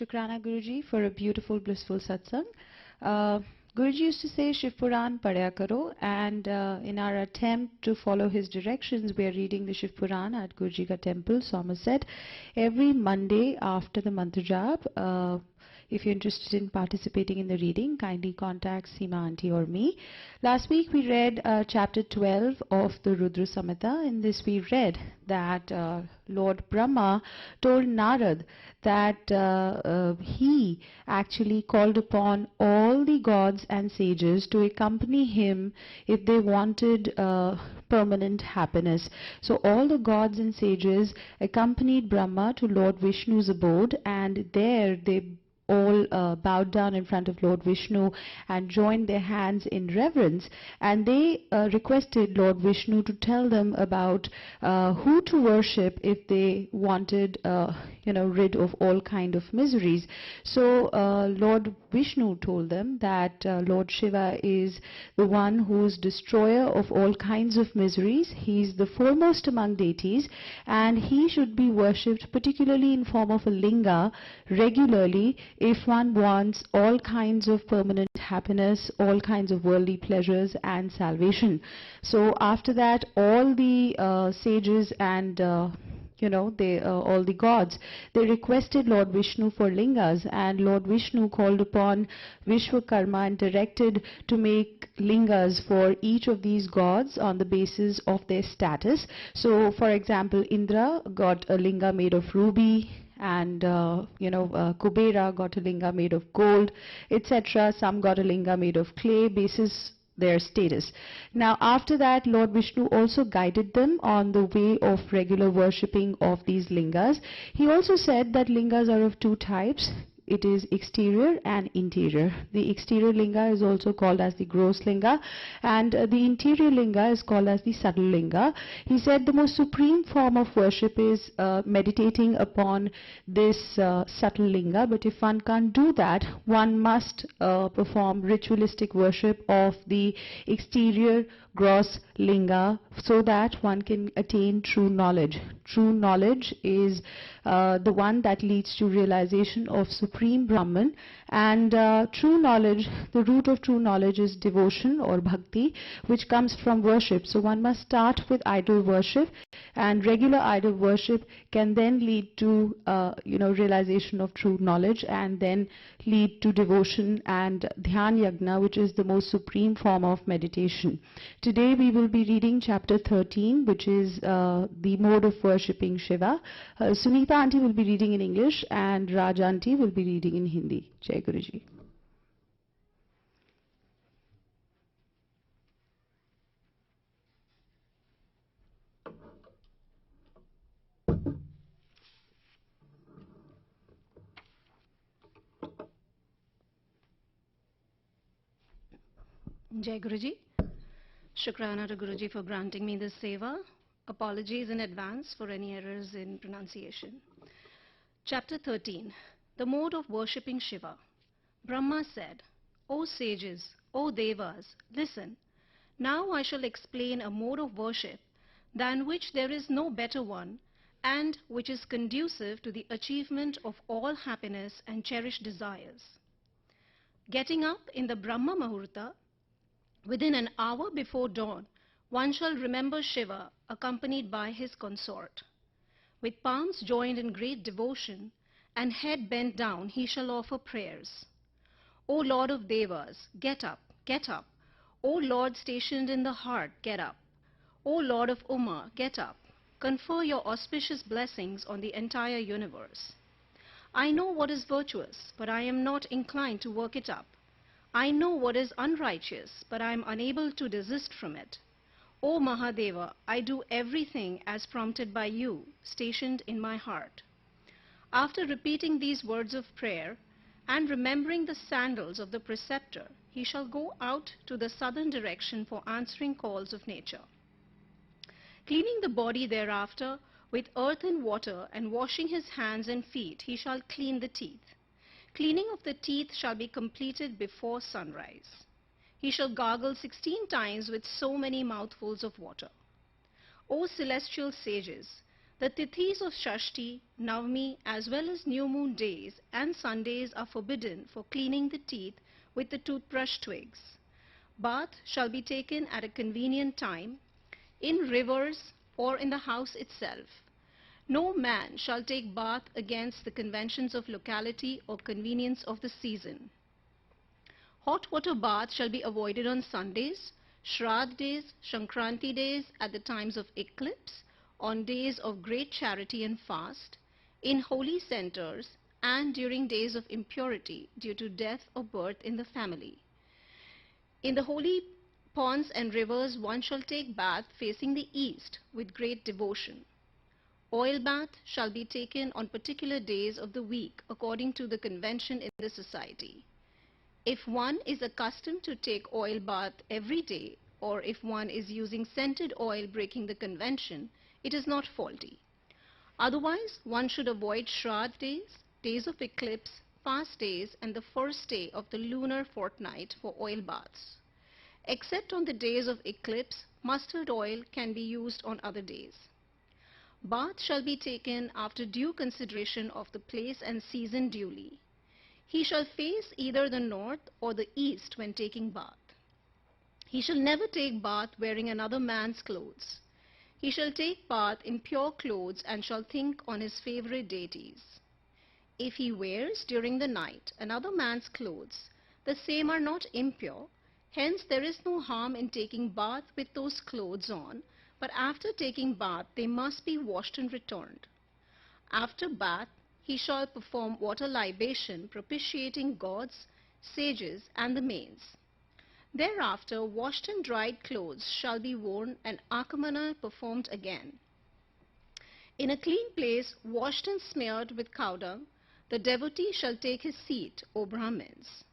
Shukrana Guruji for a beautiful, blissful satsang. Guruji used to say Shivpuran Padya Karo, and in our attempt to follow his directions, we are reading the Shivpuran at Guruji Ka Temple, Somerset, every Monday after the mantra jap. If you're interested in participating in the reading, kindly contact Seema Aunty or me. Last week we read chapter 12 of the Rudra Samhita. In this we read that Lord Brahma told Narad that he actually called upon all the gods and sages to accompany him if they wanted permanent happiness. So all the gods and sages accompanied Brahma to Lord Vishnu's abode, and there they all bowed down in front of Lord Vishnu and joined their hands in reverence, and they requested Lord Vishnu to tell them about who to worship if they wanted rid of all kind of miseries. So Lord Vishnu told them that Lord Shiva is the one who is destroyer of all kinds of miseries. He is the foremost among deities, and he should be worshipped particularly in form of a linga regularly if one wants all kinds of permanent happiness, all kinds of worldly pleasures and salvation. So after that, all the sages and all the gods, they requested Lord Vishnu for lingas, and Lord Vishnu called upon Vishwakarma and directed to make lingas for each of these gods on the basis of their status. So for example, Indra got a linga made of ruby, and Kubera got a linga made of gold, etc. Some got a linga made of clay, basis their status. Now after that, Lord Vishnu also guided them on the way of regular worshipping of these lingas. He also said that lingas are of two types. It is exterior and interior. The exterior linga is also called as the gross linga, and the interior linga is called as the subtle linga. He said the most supreme form of worship is meditating upon this subtle linga, but if one can't do that, one must perform ritualistic worship of the exterior gross linga so that one can attain true knowledge. True knowledge is the one that leads to realization of Supreme Brahman, and true knowledge, the root of true knowledge is devotion or bhakti, which comes from worship. So one must start with idol worship, and regular idol worship can then lead to realization of true knowledge, and then lead to devotion and dhyan yagna, which is the most supreme form of meditation. Today we will be reading chapter 13, which is the mode of worshipping Shiva. Sunita Aunty will be reading in English, and Raj Aunty will be reading in Hindi. Jai Guruji. Jai Guruji. Shukrana to Guruji for granting me this seva. Apologies in advance for any errors in pronunciation. Chapter 13. The mode of worshipping Shiva. Brahma said, O sages, O devas, listen. Now I shall explain a mode of worship than which there is no better one, and which is conducive to the achievement of all happiness and cherished desires. Getting up in the Brahma Muhurta, within an hour before dawn, one shall remember Shiva accompanied by his consort. With palms joined in great devotion and head bent down, he shall offer prayers. O Lord of Devas, get up, get up. O Lord stationed in the heart, get up. O Lord of Uma, get up. Confer your auspicious blessings on the entire universe. I know what is virtuous, but I am not inclined to work it up. I know what is unrighteous, but I am unable to desist from it. O Mahadeva, I do everything as prompted by you, stationed in my heart. After repeating these words of prayer and remembering the sandals of the preceptor, he shall go out to the southern direction for answering calls of nature. Cleaning the body thereafter with earth and water, and washing his hands and feet, he shall clean the teeth. Cleaning of the teeth shall be completed before sunrise. He shall gargle 16 times with so many mouthfuls of water. O celestial sages, The tithis of Shashti, Navami as well as new moon days and Sundays are forbidden for cleaning the teeth with the toothbrush twigs. Bath shall be taken at a convenient time, in rivers or in the house itself. No man shall take bath against the conventions of locality or convenience of the season. Hot water bath shall be avoided on Sundays, Shraddh days, Shankranti days, at the times of eclipse, on days of great charity and fast, in holy centers, and during days of impurity due to death or birth in the family. In the holy ponds and rivers one shall take bath facing the east with great devotion. Oil bath shall be taken on particular days of the week according to the convention in the society. If one is accustomed to take oil bath every day, or if one is using scented oil breaking the convention, it is not faulty. Otherwise, one should avoid Shraddh days, days of eclipse, fast days, and the first day of the lunar fortnight for oil baths. Except on the days of eclipse, mustard oil can be used on other days. Bath shall be taken after due consideration of the place and season duly. He shall face either the north or the east when taking bath. He shall never take bath wearing another man's clothes. He shall take bath in pure clothes and shall think on his favorite deities. If he wears during the night another man's clothes, the same are not impure. Hence there is no harm in taking bath with those clothes on, but after taking bath they must be washed and returned. After bath he shall perform water libation propitiating gods, sages and the mains. Thereafter washed and dried clothes shall be worn and akamana performed again. In a clean place washed and smeared with cow dung, the devotee shall take his seat, O Brahmins.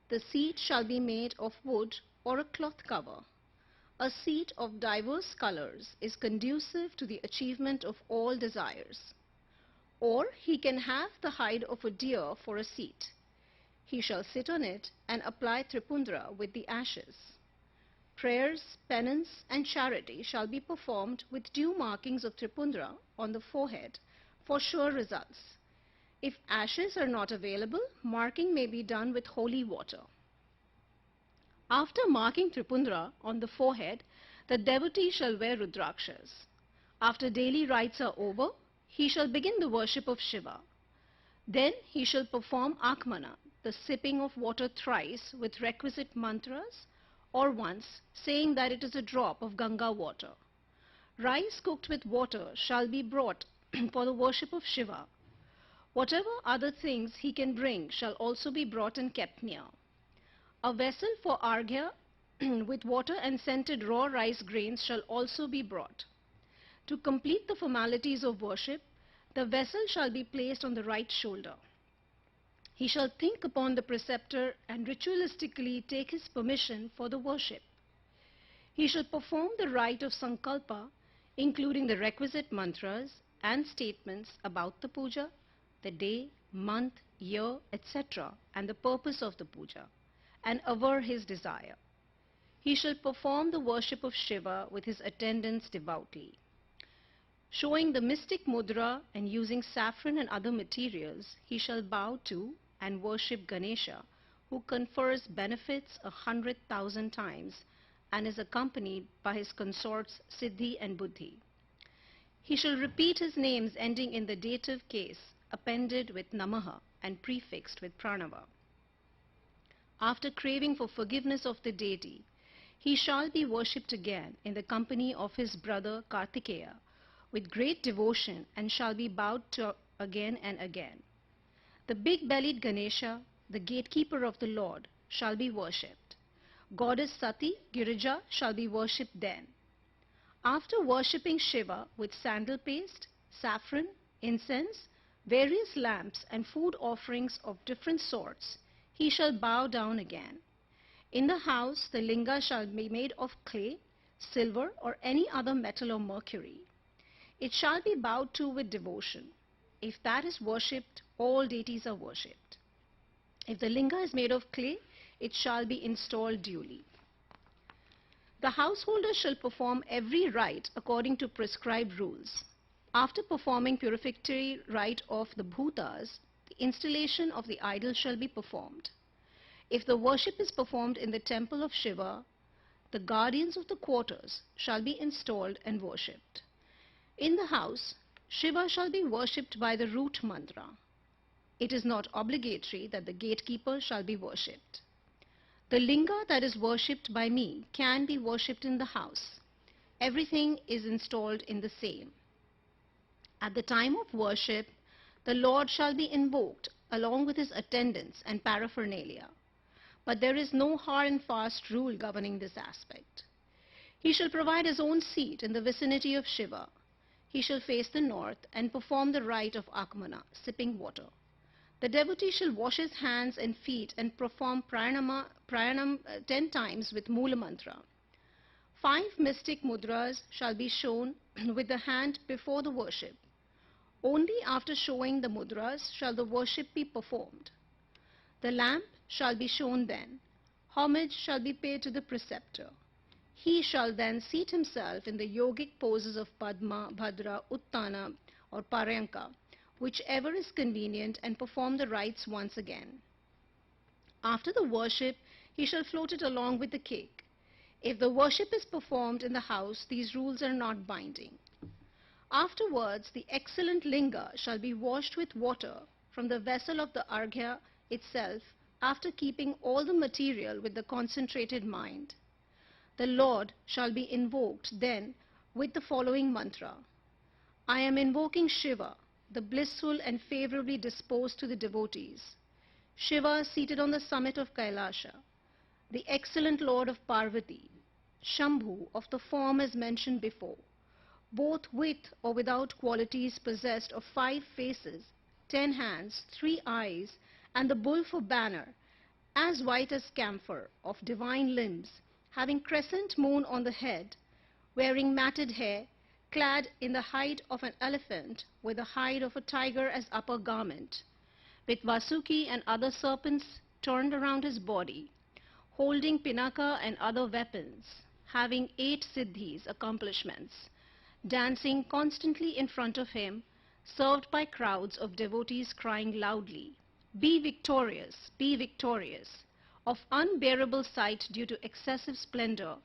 The seat shall be made of wood or a cloth cover. A seat of diverse colors is conducive to the achievement of all desires. Or he can have the hide of a deer for a seat. He shall sit on it and apply tripundra with the ashes. Prayers, penance and charity shall be performed with due markings of tripundra on the forehead for sure results. If ashes are not available, marking may be done with holy water. After marking tripundra on the forehead, the devotee shall wear rudrakshas. After daily rites are over, he shall begin the worship of Shiva. Then he shall perform akmana, the sipping of water thrice with requisite mantras, or once, saying that it is a drop of Ganga water. Rice cooked with water shall be brought for the worship of Shiva. Whatever other things he can bring shall also be brought and kept near. A vessel for arghya with water and scented raw rice grains shall also be brought. To complete the formalities of worship, the vessel shall be placed on the right shoulder. He shall think upon the preceptor and ritualistically take his permission for the worship. He shall perform the rite of sankalpa, including the requisite mantras and statements about the puja, the day, month, year, etc., and the purpose of the puja, and aver his desire. He shall perform the worship of Shiva with his attendants devoutly. Showing the mystic mudra and using saffron and other materials, he shall bow to and worship Ganesha, who confers benefits 100,000 times and is accompanied by his consorts Siddhi and Buddhi. He shall repeat his names ending in the dative case, appended with Namaha and prefixed with Pranava. After craving for forgiveness of the deity, he shall be worshipped again in the company of his brother Kartikeya with great devotion and shall be bowed to again and again. The big-bellied Ganesha, the gatekeeper of the Lord, shall be worshipped. Goddess Sati, Girija, shall be worshipped then. After worshipping Shiva with sandal paste, saffron, incense, various lamps and food offerings of different sorts, he shall bow down again. In the house, the linga shall be made of clay, silver or any other metal or mercury. It shall be bowed to with devotion. If that is worshipped, all deities are worshipped. If the linga is made of clay, it shall be installed duly. The householder shall perform every rite according to prescribed rules. After performing purificatory rite of the bhutas, the installation of the idol shall be performed. If the worship is performed in the temple of Shiva, the guardians of the quarters shall be installed and worshipped. In the house, Shiva shall be worshipped by the root mantra. It is not obligatory that the gatekeeper shall be worshipped. The linga that is worshipped by me can be worshipped in the house. Everything is installed in the same. At the time of worship, the Lord shall be invoked along with his attendants and paraphernalia. But there is no hard and fast rule governing this aspect. He shall provide his own seat in the vicinity of Shiva. He shall face the north and perform the rite of Agmana, sipping water. The devotee shall wash his hands and feet and perform pranam 10 times with Mula Mantra. 5 mystic mudras shall be shown with the hand before the worship. Only after showing the mudras shall the worship be performed. The lamp shall be shown then. Homage shall be paid to the preceptor. He shall then seat himself in the yogic poses of Padma, Bhadra, Uttana or Paryanka, whichever is convenient, and perform the rites once again. After the worship, he shall float it along with the cake. If the worship is performed in the house, these rules are not binding. Afterwards, the excellent linga shall be washed with water from the vessel of the arghya itself, after keeping all the material with the concentrated mind. The Lord shall be invoked then with the following mantra. I am invoking Shiva, the blissful and favorably disposed to the devotees. Shiva seated on the summit of Kailasha, the excellent Lord of Parvati, Shambhu of the form as mentioned before, both with or without qualities possessed of 5 faces, 10 hands, 3 eyes, and the bull for banner, as white as camphor, of divine limbs, having crescent moon on the head, wearing matted hair, clad in the hide of an elephant, with the hide of a tiger as upper garment, with Vasuki and other serpents turned around his body, holding Pinaka and other weapons, having 8 siddhis, accomplishments, dancing constantly in front of him, served by crowds of devotees crying loudly, be victorious, of unbearable sight due to excessive splendor,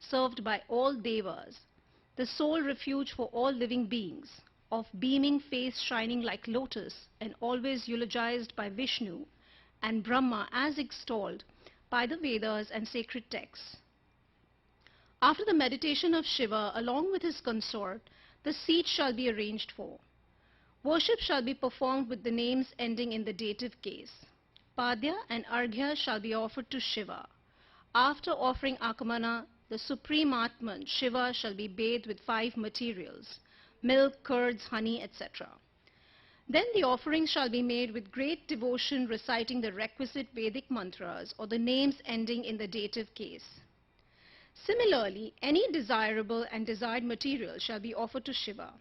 served by all devas, the sole refuge for all living beings, of beaming face shining like lotus and always eulogized by Vishnu and Brahma as extolled by the Vedas and sacred texts. After the meditation of Shiva along with his consort, the seat shall be arranged for. Worship shall be performed with the names ending in the dative case. Padya and Arghya shall be offered to Shiva. After offering Akamana, the Supreme Atman, Shiva, shall be bathed with 5 materials, milk, curds, honey, etc. Then the offering shall be made with great devotion, reciting the requisite Vedic mantras or the names ending in the dative case. Similarly, any desirable and desired material shall be offered to Shiva.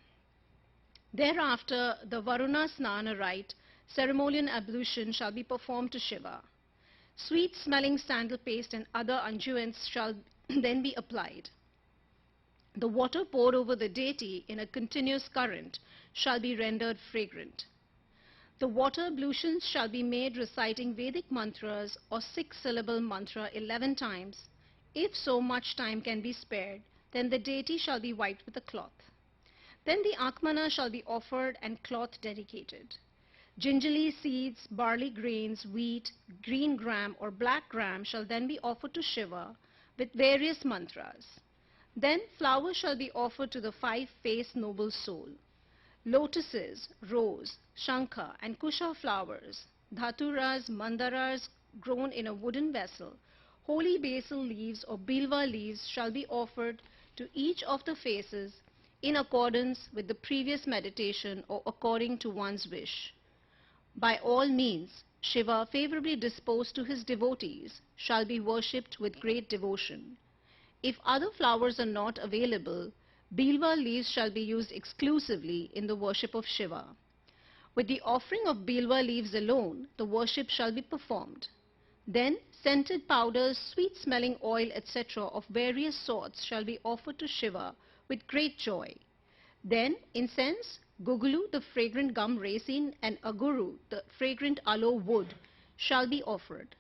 Thereafter, the Varuna Snana rite, ceremonial ablution, shall be performed to Shiva. Sweet-smelling sandal paste and other unguents shall then be applied. The water poured over the deity in a continuous current shall be rendered fragrant. The water ablutions shall be made reciting Vedic mantras or 6-syllable mantra 11 times. If so much time can be spared, then the deity shall be wiped with a cloth. Then the Akmana shall be offered and cloth dedicated. Gingerly seeds, barley grains, wheat, green gram or black gram shall then be offered to Shiva with various mantras. Then flowers shall be offered to the 5-faced noble soul. Lotuses, rose, shankha and kusha flowers, dhaturas, mandaras grown in a wooden vessel, holy basil leaves or bilva leaves shall be offered to each of the faces in accordance with the previous meditation or according to one's wish. By all means, Shiva, favorably disposed to his devotees, shall be worshipped with great devotion. If other flowers are not available, bilva leaves shall be used exclusively in the worship of Shiva. With the offering of bilva leaves alone, the worship shall be performed. Then scented powders, sweet-smelling oil, etc. of various sorts shall be offered to Shiva with great joy. Then incense, gugulu, the fragrant gum resin, and aguru, the fragrant aloe wood, shall be offered.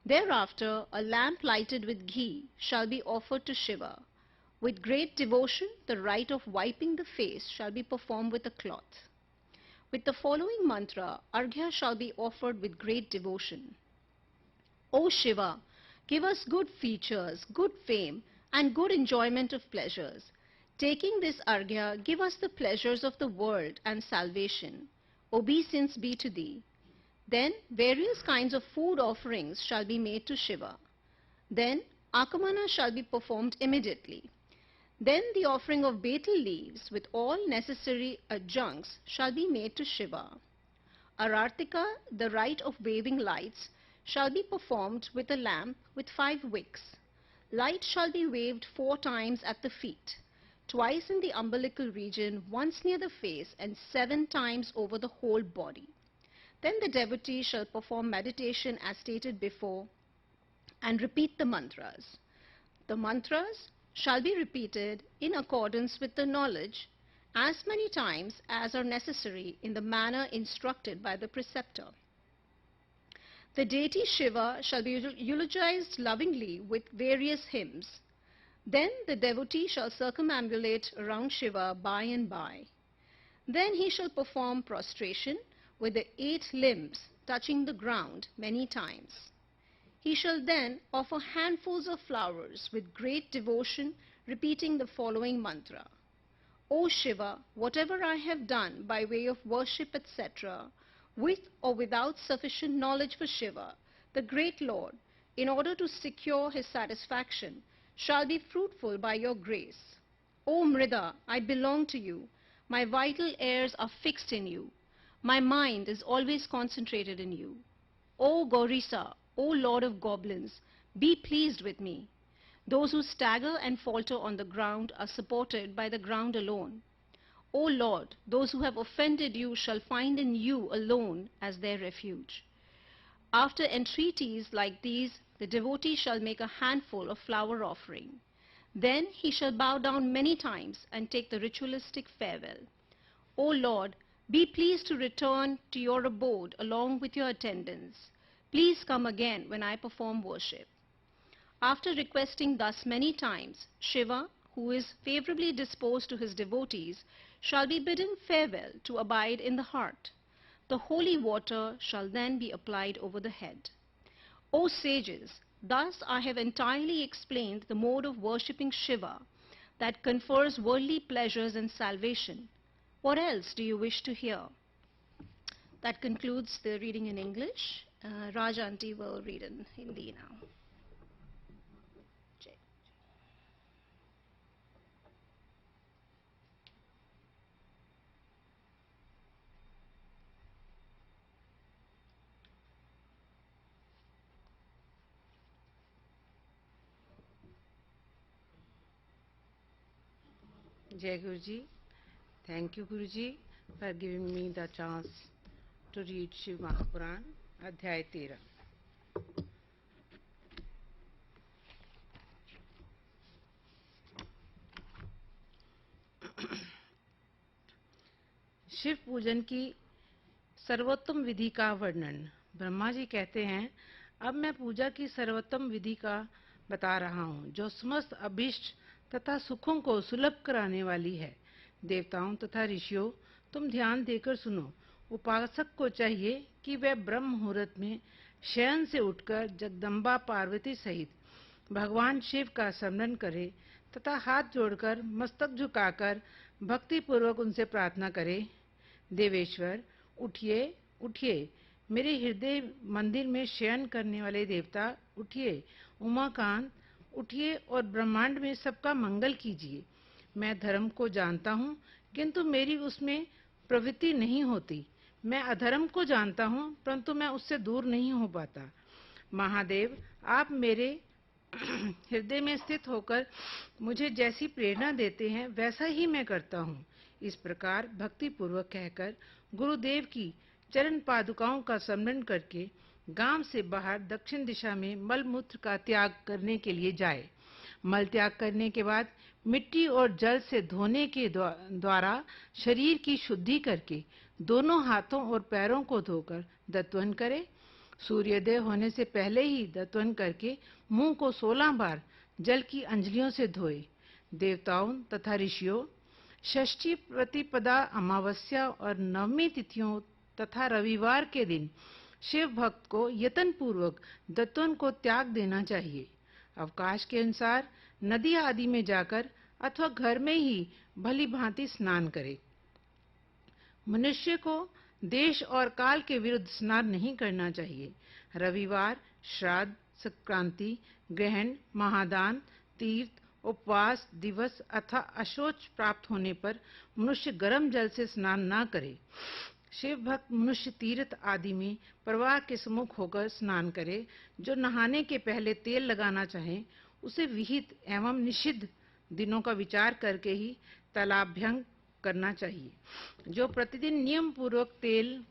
Thereafter, a lamp lighted with ghee shall be offered to Shiva. With great devotion, the rite of wiping the face shall be performed with a cloth. With the following mantra, arghya shall be offered with great devotion. O Shiva, give us good features, good fame, and good enjoyment of pleasures. Taking this arghya, give us the pleasures of the world and salvation. Obeisance be to thee. Then various kinds of food offerings shall be made to Shiva. Then akamana shall be performed immediately. Then the offering of betel leaves with all necessary adjuncts shall be made to Shiva. Arartika, the rite of waving lights, shall be performed with a lamp with 5 wicks. Light shall be waved 4 times at the feet, twice in the umbilical region, once near the face, and 7 times over the whole body. Then the devotee shall perform meditation as stated before and repeat the mantras. The mantras shall be repeated in accordance with the knowledge as many times as are necessary in the manner instructed by the preceptor. The deity Shiva shall be eulogized lovingly with various hymns. Then the devotee shall circumambulate around Shiva by and by. Then he shall perform prostration with the 8 limbs touching the ground many times. He shall then offer handfuls of flowers with great devotion, repeating the following mantra. O Shiva, whatever I have done by way of worship, etc., with or without sufficient knowledge for Shiva, the great Lord, in order to secure his satisfaction, shall be fruitful by your grace. O Mrida, I belong to you. My vital airs are fixed in you. My mind is always concentrated in you. O Gaurisa, O Lord of goblins, be pleased with me. Those who stagger and falter on the ground are supported by the ground alone. O Lord, those who have offended you shall find in you alone as their refuge. After entreaties like these, the devotee shall make a handful of flower offering. Then he shall bow down many times and take the ritualistic farewell. O Lord, be pleased to return to your abode along with your attendants. Please come again when I perform worship. After requesting thus many times, Shiva, who is favorably disposed to his devotees, shall be bidden farewell to abide in the heart. The holy water shall then be applied over the head. O sages, thus I have entirely explained the mode of worshipping Shiva that confers worldly pleasures and salvation. What else do you wish to hear? That concludes the reading in English. Raj Aunty will read in Hindi now. Jai. Jai Guruji. Thank you, Guruji, for giving me the chance to read Shiv Mahapuran, Adhyay 13. Shiv पूजन की सर्वोत्तम विधि का वर्णन। ब्रह्मा जी कहते हैं, अब मैं पूजा की सर्वोत्तम विधि का बता रहा हूँ, जो समस्त अभीष्ट तथा सुखों को सुलभ कराने वाली है। देवताओं तथा ऋषियों, तुम ध्यान देकर सुनो। उपासक को चाहिए कि वह ब्रह्म मुहूर्त में शयन से उठकर जगदम्बा पार्वती सहित भगवान शिव का स्मरण करे तथा हाथ जोड़कर मस्तक झुकाकर भक्ति पूर्वक उनसे प्रार्थना करे। देवेश्वर, उठिए उठिए, मेरे हृदय मंदिर में शयन करने वाले देवता उठिए। उमाकांत, उठिए और ब्रह्मांड में सबका मंगल कीजिए। मैं धर्म को जानता हूँ, किंतु मेरी उसमें प्रवृत्ति नहीं होती। मैं अधर्म को जानता हूँ, परंतु मैं उससे दूर नहीं हो पाता। महादेव, आप मेरे हृदय में स्थित होकर मुझे जैसी प्रेरणा देते हैं, वैसा ही मैं करता हूँ। इस प्रकार भक्ति पूर्वक कहकर गुरुदेव की चरण पादुकाओं का स्मरण करके गांव से बाहर दक्षिण दिशा में मल मूत्र का त्याग करने के लिए जाए। मल त्याग करने के बाद मिट्टी और जल से धोने के द्वारा शरीर की शुद्धि करके दोनों हाथों और पैरों को धोकर दत्वन करे। सूर्योदय होने से पहले ही दत्वन करके मुंह को 16 बार जल की अंजलियों से धोए। देवताओं तथा ऋषियों, षष्ठी प्रतिपदा, अमावस्या और नवमी तिथियों तथा रविवार के दिन शिव भक्त को यत्न पूर्वक दत्वन को त्याग देना चाहिए। अवकाश के अनुसार नदी आदि में जाकर अथवा घर में ही भली भांति स्नान करे। मनुष्य को देश और काल के विरुद्ध स्नान नहीं करना चाहिए। रविवार, श्राद्ध, संक्रांति, ग्रहण, महादान, तीर्थ, उपवास दिवस अथवा अशौच प्राप्त होने पर मनुष्य गर्म जल से स्नान न करे। शिव भक्त मनुष्य तीर्थ आदि में प्रवाह के सम्मुख होकर स्नान करे। जो नहाने के पहले तेल लगाना चाहे उसे विहित एवं निषिद्ध दिनों का विचार करके ही तलाभ्यंग करना चाहिए। जो प्रतिदिन नियम पूर्वक तेल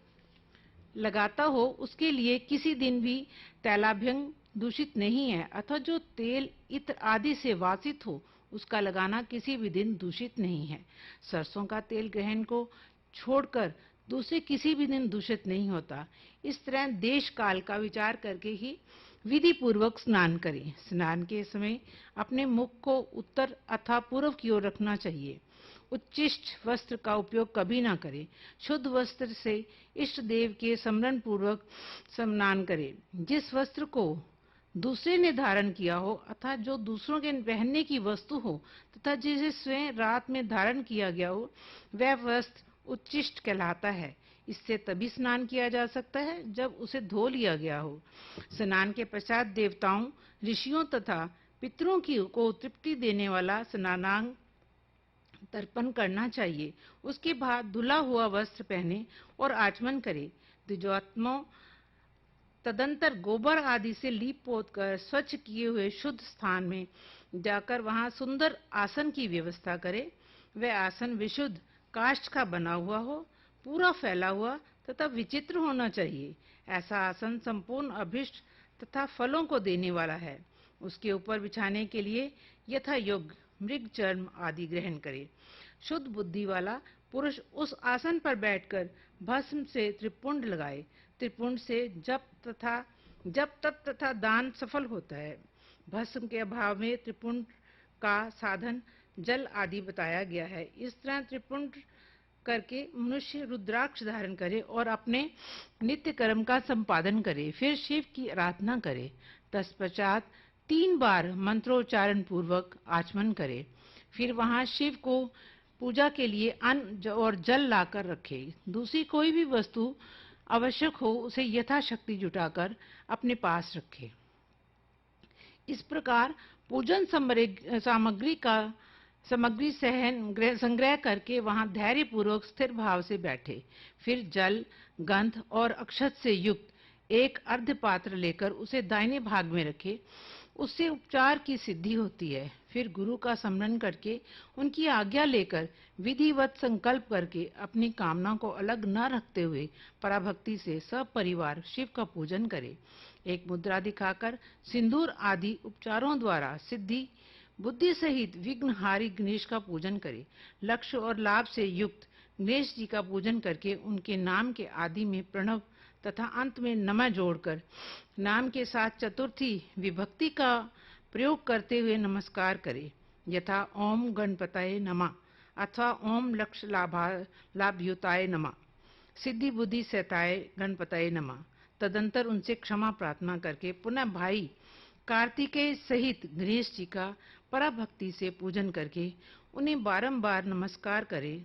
लगाता हो उसके लिए किसी दिन भी तैलाभ्यंग दूषित नहीं है, अथवा जो तेल इत्र आदि से वासित हो उसका लगाना किसी भी दिन दूषित नहीं है। सरसों का तेल ग्रहण को छोड़कर दूसरे किसी भी दिन दूषित नहीं होता। इस तरह देश काल का विचार करके ही विधि पूर्वक स्नान करें। स्नान के समय अपने मुख को उत्तर अथवा पूर्व की ओर रखना चाहिए। उच्चिष्ट वस्त्र का उपयोग कभी न करें। शुद्ध वस्त्र से इष्ट देव के स्मरण पूर्वक स्नान करें। जिस वस्त्र को दूसरे ने धारण किया हो अथवा जो दूसरों के पहनने की वस्तु हो तथा जिसे स्वयं रात में धारण किया गया हो वह वस्त्र उच्चिष्ट कहलाता है। इससे तभी स्नान किया जा सकता है जब उसे धो लिया गया हो। स्नान के पश्चात देवताओं, ऋषियों तथा पितरों को तृप्ति देने वाला स्नानांग तर्पण करना चाहिए। उसके बाद धुला हुआ वस्त्र पहने और आचमन करे। द्विजोत्तमों तदंतर गोबर आदि से लीप पोत कर स्वच्छ किए हुए शुद्ध स्थान में जाकर वहां सुंदर आसन की व्यवस्था करे। वह आसन विशुद्ध काष्ठ का बना हुआ हो, पूरा फैला हुआ तथा विचित्र होना चाहिए। ऐसा आसन संपूर्ण अभिष्ट तथा फलों को देने वाला है। उसके ऊपर बिछाने के लिए यथा योग्य मृग चर्म आदि ग्रहण करे। शुद्ध बुद्धि वाला पुरुष उस आसन पर बैठकर भस्म से त्रिपुंड लगाए। त्रिपुंड से जप तप तथा दान सफल होता है। भस्म के अभाव में त्रिपुंड का साधन जल आदि बताया गया है। इस तरह त्रिपुंड करके मनुष्य रुद्राक्ष धारण करे और अपने नित्य कर्म का संपादन करे। फिर शिव की आराधना करे। तत्पश्चात 3 बार मंत्रोच्चारण पूर्वक आचमन करे। फिर वहां शिव को पूजा के लिए अन्न और जल लाकर रखे। दूसरी कोई भी वस्तु आवश्यक हो उसे यथाशक्ति जुटाकर अपने पास रखे। इस प्रकार पूजन सामग्री संग्रह करके वहां धैर्य पूर्वक स्थिर भाव से बैठे। फिर जल, गंध और अक्षत से युक्त एक अर्ध पात्र लेकर उसे दाहिने भाग में रखे। उससे उपचार की सिद्धि होती है। फिर गुरु का स्मरण करके उनकी आज्ञा लेकर विधिवत संकल्प करके अपनी कामना को अलग न रखते हुए पराभक्ति से सब परिवार शिव का पूजन करे। एक मुद्रा दिखाकर सिंदूर आदि उपचारों द्वारा सिद्धि बुद्धि सहित विघ्नहारी गणेश का पूजन करे। लक्ष्य और लाभ से युक्त गणेश जी का पूजन करके उनके नाम के आदि में प्रणव तथा अंत में नमः जोड़कर नाम के साथ चतुर्थी विभक्ति का प्रयोग करते हुए नमस्कार करे। यथा ओम गणपतये नमः अथवा ओम लक्ष्य लाभयुताय नमः, सिद्धि बुद्धि सहिताय गणपतये नमः। तदंतर उनसे क्षमा प्रार्थना करके पुनः भाई कार्तिकेय सहित गणेश जी का पराभक्ति से पूजन करके उन्हें बारंबार नमस्कार करे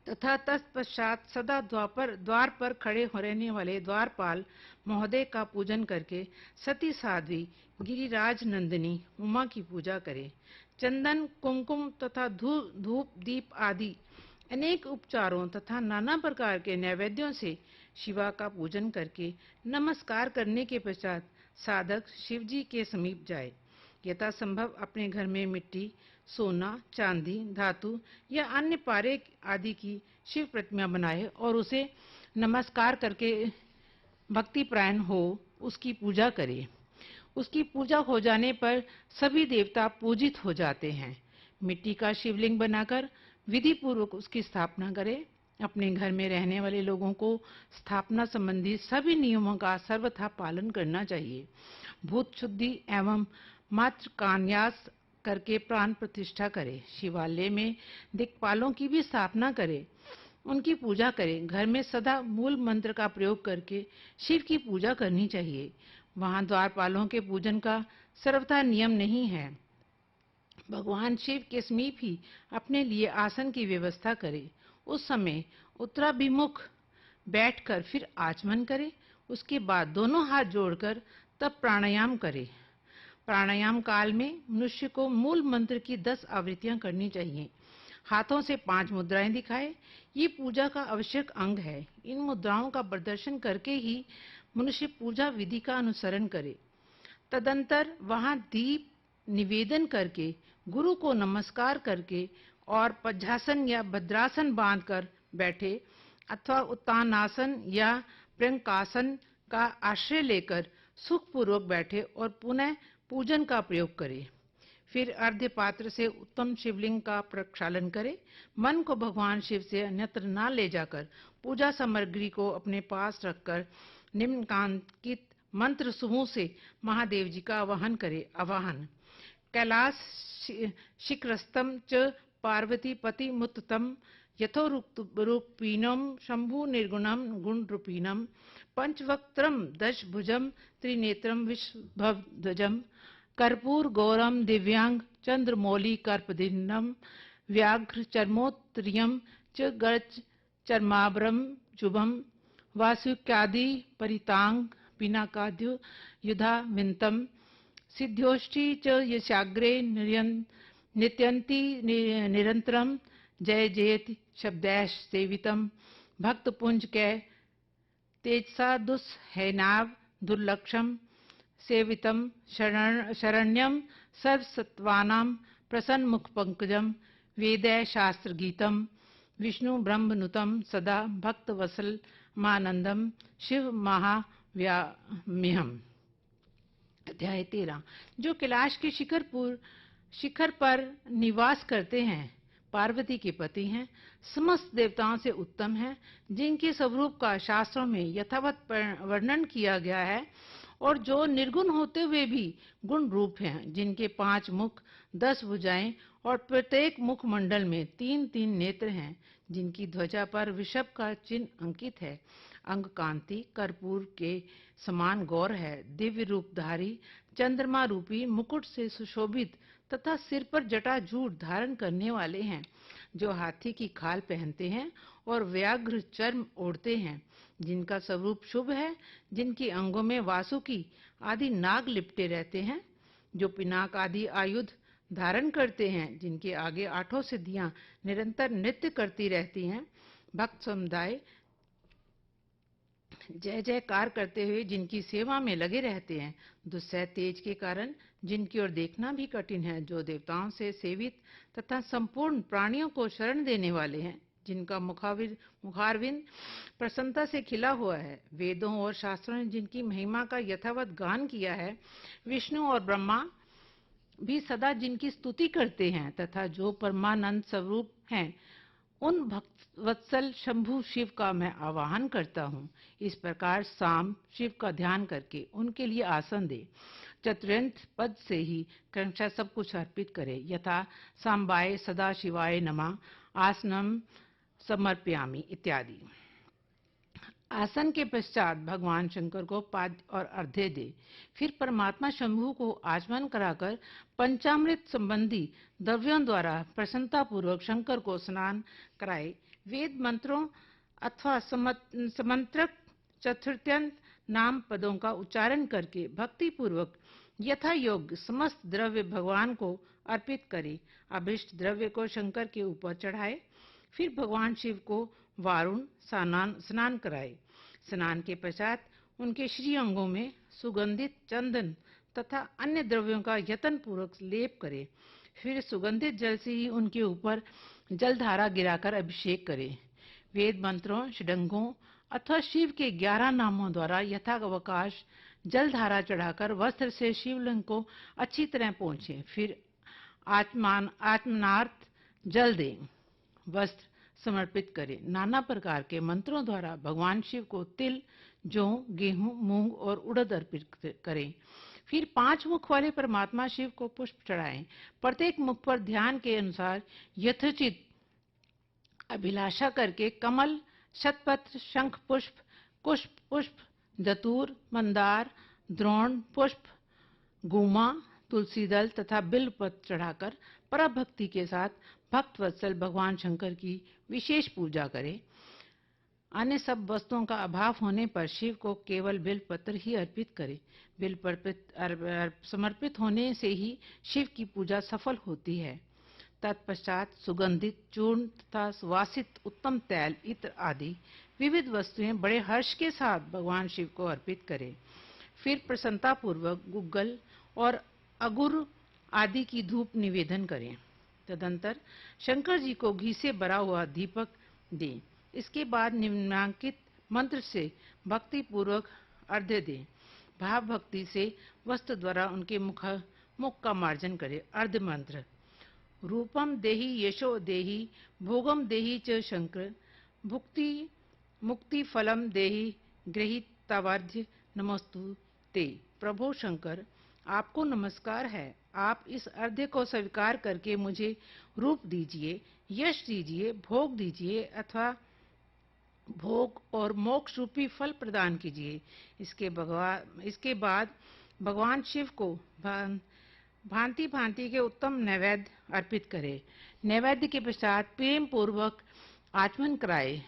तथा तत्पश्चात सदा द्वार पर खड़े रहने वाले द्वारपाल महोदय का पूजन करके सती साध्वी गिरिराज नंदिनी उमा की पूजा करे। चंदन, कुमकुम तथा धूप दीप आदि अनेक उपचारों तथा नाना प्रकार के नैवेद्यों से शिवा का पूजन करके नमस्कार करने के पश्चात साधक शिव जी के समीप जाए। यथा संभव अपने घर में मिट्टी, सोना, चांदी, धातु या अन्य पारे आदि की शिव प्रतिमा बनाए और उसे नमस्कार करके भक्तिपरायण हो उसकी पूजा करे। उसकी पूजा हो जाने पर सभी देवता पूजित हो जाते हैं। मिट्टी का शिवलिंग बनाकर विधि पूर्वक उसकी स्थापना करें। अपने घर में रहने वाले लोगों को स्थापना संबंधी सभी नियमों का सर्वथा पालन करना चाहिए। भूत शुद्धि एवं मात्र कान्यास करके प्राण प्रतिष्ठा करें। शिवालय में दिक्पालों की भी स्थापना करें, उनकी पूजा करें। घर में सदा मूल मंत्र का प्रयोग करके शिव की पूजा करनी चाहिए। वहां द्वारपालों के पूजन का सर्वथा नियम नहीं है। भगवान शिव के समीप ही अपने लिए आसन की व्यवस्था करें। उस समय उत्तराभिमुख बैठकर फिर आचमन करें। उसके बाद दोनों हाथ जोड़कर तब प्राणायाम करें। प्राणायाम काल में मनुष्य को मूल मंत्र की 10 आवृत्तियां करनी चाहिए। हाथों से 5 मुद्राएं दिखाएं। ये पूजा का आवश्यक अंग है। इन मुद्राओं का प्रदर्शन करके ही मनुष्य पूजा विधि का अनुसरण करे। तदंतर वहां दीप निवेदन करके, गुरु को नमस्कार करके और पद्मासन या भद्रासन बांधकर बैठे अथवा उत्तानासन या प्रंकासन का आश्रय लेकर सुखपूर्वक बैठे और पुनः पूजन का प्रयोग करें। फिर अर्ध्य पात्र से उत्तम शिवलिंग का प्रक्षालन करें। मन को भगवान शिव से अन्यत्र न ले जाकर पूजा सामग्री को अपने पास रखकर निम्नलिखित मंत्र समूह से महादेव जी का आवाहन करें। आवाहन: कैलास शिखरस्थम च पार्वती पति मुत्तम यथोरूपीणम शंभु निर्गुणम गुण रूपीणम पंचवक्त्रम दशभुजम त्रिनेत्रम विश्वध्वजम कर्पूर गौरम दिव्यांग चंद्रमौली कर्पदिन्नम व्याघ्र चर्मोत्तरियम च गज चर्माभरम शुभम वासुक्यादि परितांग पिनाकाद्यु युधा विंतम सिद्ध्योष्टि च यशाग्रे नित्यंती निरंतरम जय जयति शब्दैश सेवितम भक्तपुंज कै तेजसा दुस्सैनाव दुर्लक्षम सेवितम शरण्यम सर्वसत्वानां प्रसन्नमुख पंकजम वेदै शास्त्र गीतम विष्णु ब्रह्मनुतम सदा भक्तवसल मानंदम शिव महाव्याम्यहम। अध्याय 13। जो कैलाश के शिखर पर निवास करते हैं, पार्वती के पति हैं, समस्त देवताओं से उत्तम हैं, जिनके स्वरूप का शास्त्रों में यथावत वर्णन किया गया है और जो निर्गुण होते हुए भी गुण रूप हैं, जिनके 5 मुख 10 भुजाएं और प्रत्येक मुख मंडल में 3-3 नेत्र हैं, जिनकी ध्वजा पर वृषभ का चिन्ह अंकित है, अंग कांति कर्पूर के समान गौर है, दिव्य रूपधारी चंद्रमा रूपी मुकुट से सुशोभित तथा सिर पर जटाजूट धारण करने वाले हैं, जो हाथी की खाल पहनते हैं और व्याघ्र चर्म ओढ़ते हैं, जिनका स्वरूप शुभ है, जिनके अंगों में वासुकी आदि नाग लिपटे रहते हैं, जो पिनाक आदि आयुध धारण करते हैं, जिनके आगे 8 सिद्धियां निरंतर नृत्य करती रहती हैं, भक्त समुदाय जय जयकार करते हुए जिनकी सेवा में लगे रहते हैं, दुस्सह तेज के कारण जिनकी ओर देखना भी कठिन है, जो देवताओं से सेवित तथा संपूर्ण प्राणियों को शरण देने वाले हैं, जिनका मुखारविंद प्रसन्नता से खिला हुआ है, वेदों और शास्त्रों ने जिनकी महिमा का यथावत गान किया है, विष्णु और ब्रह्मा भी सदा जिनकी स्तुति करते हैं तथा जो परमानंद स्वरूप हैं, उन भक्तवत्सल शंभु शिव का मैं आवाहन करता हूँ। इस प्रकार साम शिव का ध्यान करके उनके लिए आसन दे। चतुर्थ पद से ही क्रमशः सब कुछ अर्पित करे। यथा सांबाय सदा शिवाय नमः आसनम समर्पयामि इत्यादि। आसन के पश्चात भगवान शंकर को पाद्य और अर्घ्य दे। फिर परमात्मा शंभु को आचमन कराकर पंचामृत संबंधी द्रव्यों द्वारा प्रसन्नता पूर्वक शंकर को स्नान कराए। वेद मंत्रों अथवा समंत्रक चतुर्थ्यंत नाम पदों का उच्चारण करके भक्ति पूर्वक यथा योग्य समस्त द्रव्य भगवान को अर्पित करे। अभिष्ट द्रव्य को शंकर के ऊपर चढ़ाए। फिर भगवान शिव को वारुण स्नान कराए। स्नान के पश्चात उनके श्री अंगों में सुगंधित चंदन तथा अन्य द्रव्यों का यत्न पूर्वक लेप करे। फिर सुगंधित जल से ही उनके ऊपर जलधारा गिराकर अभिषेक करे। वेद मंत्रों षडंगों अथवा शिव के 11 नामों द्वारा यथावकाश जलधारा चढ़ाकर वस्त्र से शिवलिंग को अच्छी तरह पोंछें। फिर आचमनार्थ जल दें, वस्त्र समर्पित करें। नाना प्रकार के मंत्रों द्वारा भगवान शिव को तिल, जौ, गेहूं, मूंग और उड़द अर्पित करें। फिर 5 मुख वाले परमात्मा शिव को पुष्प चढ़ाएं। प्रत्येक मुख पर ध्यान के अनुसार यथोचित अभिलाषा करके कमल, शतपत्र, शंख पुष्प, कुष्ठ पुष्प, धतूर, मंदार, द्रोण पुष्प, गुमा, तुलसी दल तथा बिल्व पत्र चढ़ाकर परम भक्ति के साथ भक्त वत्सल भगवान शंकर की विशेष पूजा करें। अन्य सब वस्तुओं का अभाव होने पर शिव को केवल बिल्व पत्र ही अर्पित करें। बिल्व पत्र समर्पित होने से ही शिव की पूजा सफल होती है। तत्पश्चात सुगंधित चूर्ण तथा सुवासित उत्तम तैल, इत्र आदि विविध वस्तुएं बड़े हर्ष के साथ भगवान शिव को अर्पित करें। फिर प्रसन्नता पूर्वक गुग्गल और अगुर आदि की धूप निवेदन करें। तदंतर शंकर जी को घी से भरा हुआ दीपक दें। इसके बाद निम्नांकित मंत्र से भक्ति पूर्वक अर्घ्य दें। भाव भक्ति से वस्त्र द्वारा उनके मुख का मार्जन करें। अर्घ्य मंत्र: रूपम देहि यशो देहि, भोगम देहि च शंकर, भुक्ति मुक्ति फलम देहि, गृहीतवर्ध्य नमोस्तु ते। प्रभु शंकर, आपको नमस्कार है। आप इस अर्घ्य को स्वीकार करके मुझे रूप दीजिए, यश दीजिए, भोग दीजिए अथवा भोग और मोक्ष रूपी फल प्रदान कीजिए। इसके बाद भगवान शिव को भांति भांति के उत्तम नैवेद्य अर्पित करें। नैवेद्य के पश्चात प्रेम पूर्वक आचमन कराए।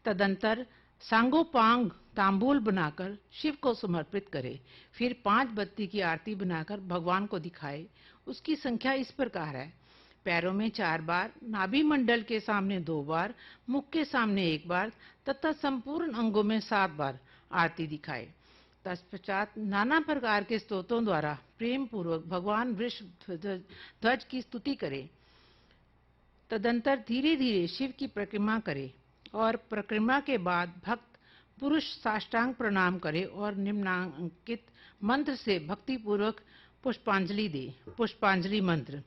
तदंतर सांगोपांग तांबूल बनाकर शिव को समर्पित करें। फिर 5 बत्ती की आरती बनाकर भगवान को दिखाए। उसकी संख्या इस प्रकार है: पैरों में 4 बार, नाभि मंडल के सामने 2 बार, मुख के सामने 1 बार तथा संपूर्ण अंगों में 7 बार आरती दिखाए। तत्पश्चात नाना प्रकार के स्तोत्रों द्वारा प्रेम पूर्वक भगवान वृषभ ध्वज की स्तुति करें। तदंतर धीरे धीरे शिव की परिक्रमा करें और परिक्रमा के बाद भक्त पुरुष साष्टांग प्रणाम करे और निम्नांकित मंत्र से भक्ति पूर्वक पुष्पांजलि दे। पुष्पांजलि मंत्र: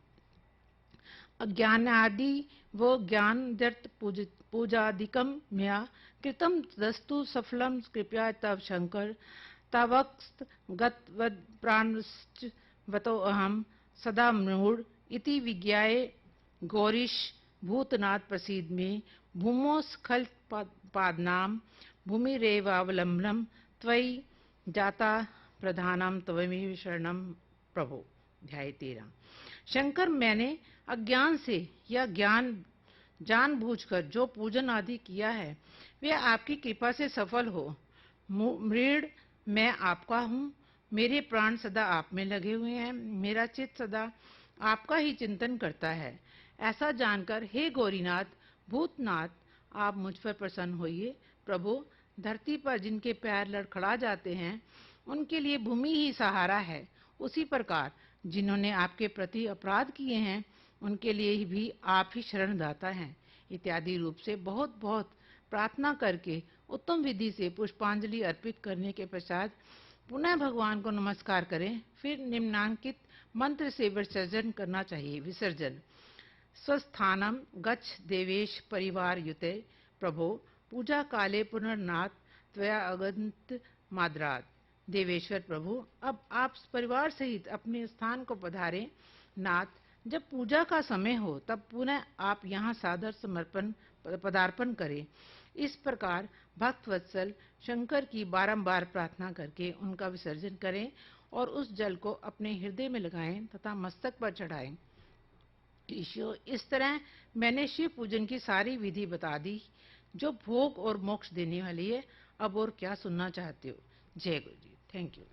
अज्ञानादि वो ज्ञानदर्थ पूजादिकम मया कृतम तदस्तु सफलम कृपया तव शंकर, तवक्त गतवद प्राणश्च वतो अहम सदा मूढ़ इति विज्ञाय गौरीश भूतनाथ प्रसीद में भूमोस्खल पादनाम भूमिरेवावलंबनम त्वयि जाता प्रधानम त्वमेव शरणम प्रभो। अध्याय 13। शंकर, मैंने अज्ञान से या जानबूझकर जो पूजन आदि किया है वह आपकी कृपा से सफल हो। मृड मैं आपका हूँ, मेरे प्राण सदा आप में लगे हुए हैं, मेरा चित्त सदा आपका ही चिंतन करता है। ऐसा जानकर हे गौरीनाथ, भूतनाथ, आप मुझ पर प्रसन्न होइए। प्रभु, धरती पर जिनके पैर लड़खड़ा जाते हैं उनके लिए भूमि ही सहारा है। उसी प्रकार जिन्होंने आपके प्रति अपराध किए हैं उनके लिए भी आप ही शरणदाता हैं। इत्यादि रूप से बहुत बहुत प्रार्थना करके उत्तम विधि से पुष्पांजलि अर्पित करने के पश्चात पुनः भगवान को नमस्कार करें। फिर निम्नांकित मंत्र से विसर्जन करना चाहिए। विसर्जन: स्वस्थानम गच्छ देवेश परिवार युते, प्रभो पूजा काले पुनर्नाथ त्वया अगंत माद्रात। देवेश्वर प्रभु, अब आप परिवार सहित अपने स्थान को पधारें। नाथ, जब पूजा का समय हो तब पुनः आप यहाँ सादर पदार्पण करें। इस प्रकार भक्त वत्सल शंकर की बारंबार प्रार्थना करके उनका विसर्जन करें और उस जल को अपने हृदय में लगाएं तथा मस्तक पर चढ़ाएं। ईश्वर, इस तरह मैंने शिव पूजन की सारी विधि बता दी जो भोग और मोक्ष देने वाली है। अब और क्या सुनना चाहते हो? जय गुरु जी। Thank you.